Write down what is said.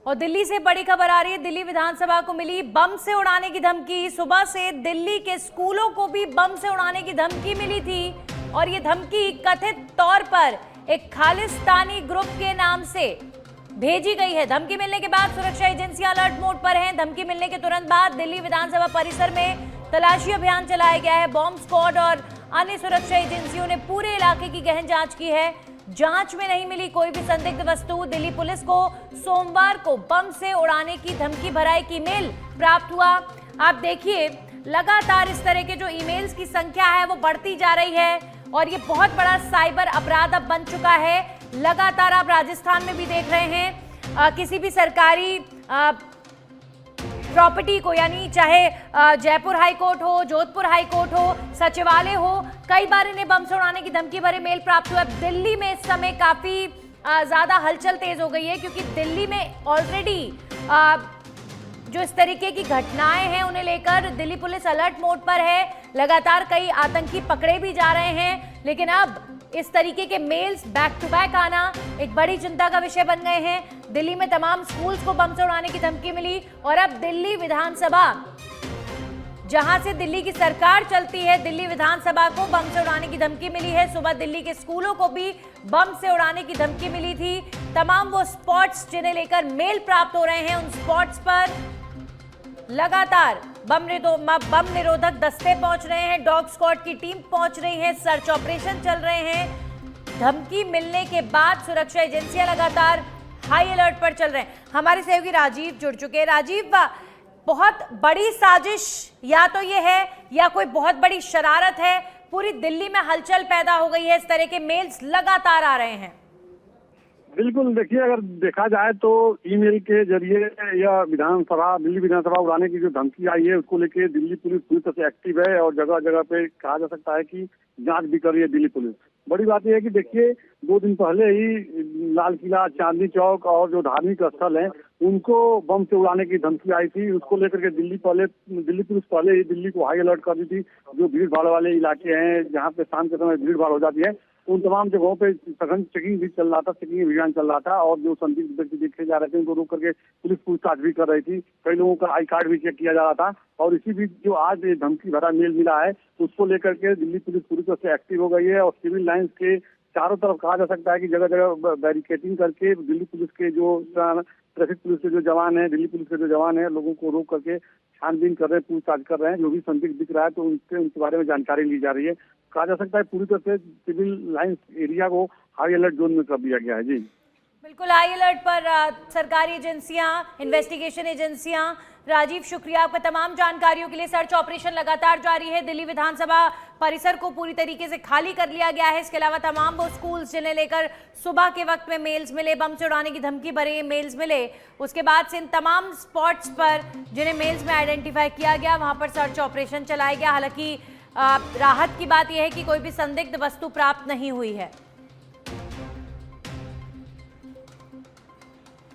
और दिल्ली से बड़ी खबर आ रही है। दिल्ली विधानसभा को मिली बम से उड़ाने की धमकी। सुबह से दिल्ली के स्कूलों को भी बम से उड़ाने की धमकी मिली थी और ये धमकी कथित तौर पर एक खालिस्तानी ग्रुप के नाम से भेजी गई है। धमकी मिलने के बाद सुरक्षा एजेंसियां अलर्ट मोड पर हैं। धमकी मिलने के तुरंत बाद दिल्ली विधानसभा परिसर में तलाशी अभियान चलाया गया है। बॉम्ब स्क्वाड और अन्य सुरक्षा एजेंसियों ने पूरे इलाके की गहन जांच की है। जांच में नहीं मिली कोई भी संदिग्ध वस्तु। दिल्ली पुलिस को सोमवार को बम से उड़ाने की धमकी भरा एक ईमेल प्राप्त हुआ। आप देखिए, लगातार इस तरह के जो ईमेल्स की संख्या है वो बढ़ती जा रही है और ये बहुत बड़ा साइबर अपराध अब बन चुका है। लगातार आप राजस्थान में भी देख रहे हैं किसी भी सरकारी प्रॉपर्टी को, यानी चाहे जयपुर हाई कोर्ट हो, जोधपुर हाई कोर्ट हो, सचिवालय हो, कई बार इन्हें बम से उड़ाने की धमकी भरे मेल प्राप्त हुआ। दिल्ली में इस समय काफी ज्यादा हलचल तेज हो गई है क्योंकि दिल्ली में ऑलरेडी जो इस तरीके की घटनाएं हैं उन्हें लेकर दिल्ली पुलिस अलर्ट मोड पर है। लगातार कई आतंकी पकड़े भी जा रहे हैं, लेकिन अब इस तरीके के मेल्स बैक टू बैक आना एक बड़ी चिंता का विषय बन गए हैं। दिल्ली में तमाम स्कूल्स को बम से उड़ाने की धमकी मिली और अब दिल्ली विधानसभा, जहां से दिल्ली की सरकार चलती है, दिल्ली विधानसभा को बम से उड़ाने की धमकी मिली है। सुबह दिल्ली के स्कूलों को भी बम से उड़ाने की धमकी मिली थी। तमाम वो स्पॉट्स जिन्हें लेकर मेल प्राप्त हो रहे हैं, उन स्पॉट्स पर लगातार बम निरोधक दस्ते पहुंच रहे हैं, डॉग स्क्वाड की टीम पहुंच रही है, सर्च ऑपरेशन चल रहे हैं। धमकी मिलने के बाद सुरक्षा एजेंसियां लगातार हाई अलर्ट पर चल रहे हैं। हमारे सहयोगी राजीव जुड़ चुके हैं। राजीव, बहुत बड़ी साजिश या तो ये है या कोई बहुत बड़ी शरारत है, पूरी दिल्ली में हलचल पैदा हो गई है, इस तरह के मेल्स लगातार आ रहे हैं। बिल्कुल, देखिए, अगर देखा जाए तो ईमेल के जरिए या दिल्ली विधानसभा उड़ाने की जो धमकी आई है उसको लेके दिल्ली पुलिस पूरी तरह से एक्टिव है और जगह जगह पे कहा जा सकता है कि जांच भी कर रही है दिल्ली पुलिस। बड़ी बात यह है कि देखिए, 2 दिन पहले ही लाल किला, चांदनी चौक और जो धार्मिक स्थल हैं उनको बम से उड़ाने की धमकी आई थी। उसको लेकर के दिल्ली पुलिस पहले ही दिल्ली को हाई अलर्ट कर दी थी। जो भीड़ भाड़ वाले इलाके हैं जहाँ पे शाम के समय भीड़ भाड़ हो जाती है, उन तमाम जगहों पे सघन चेकिंग भी चल रहा था, चेकिंग अभियान चल रहा था और जो संदिग्ध व्यक्ति देखे जा रहे थे उनको रोक करके पुलिस पूछताछ भी कर रही थी। कई लोगों का आई कार्ड भी चेक किया जा रहा था और इसी बीच जो आज धमकी भरा मेल मिला है उसको लेकर के दिल्ली पुलिस पूरी तरह से एक्टिव हो गई है और सिविल लाइंस के चारों तरफ कहा जा सकता है कि जगह जगह बैरिकेडिंग करके दिल्ली पुलिस के जो ट्रैफिक पुलिस के जो जवान है, दिल्ली पुलिस के जो जवान है, लोगों को रोक करके छानबीन कर रहे हैं, पूछताछ कर रहे हैं। जो भी संदिग्ध दिख रहा है तो उनके बारे में जानकारी ली जा रही है। कहा जा सकता है पूरी तरह से सिविल लाइंस एरिया को हाई अलर्ट जोन में कर दिया गया है। जी बिल्कुल, हाई अलर्ट पर सरकारी एजेंसियां, इन्वेस्टिगेशन एजेंसियां। राजीव, शुक्रिया आपका तमाम जानकारियों के लिए। सर्च ऑपरेशन लगातार जारी है। दिल्ली विधानसभा परिसर को पूरी तरीके से खाली कर लिया गया है। इसके अलावा तमाम वो स्कूल्स जिन्हें लेकर सुबह के वक्त में मेल्स मिले, बम से उड़ाने की धमकी भरे मेल्स मिले, उसके बाद से इन तमाम स्पॉट्स पर जिन्हें मेल्स में आइडेंटिफाई किया गया वहां पर सर्च ऑपरेशन चलाया गया। हालांकि राहत की बात यह है कि कोई भी संदिग्ध वस्तु प्राप्त नहीं हुई है।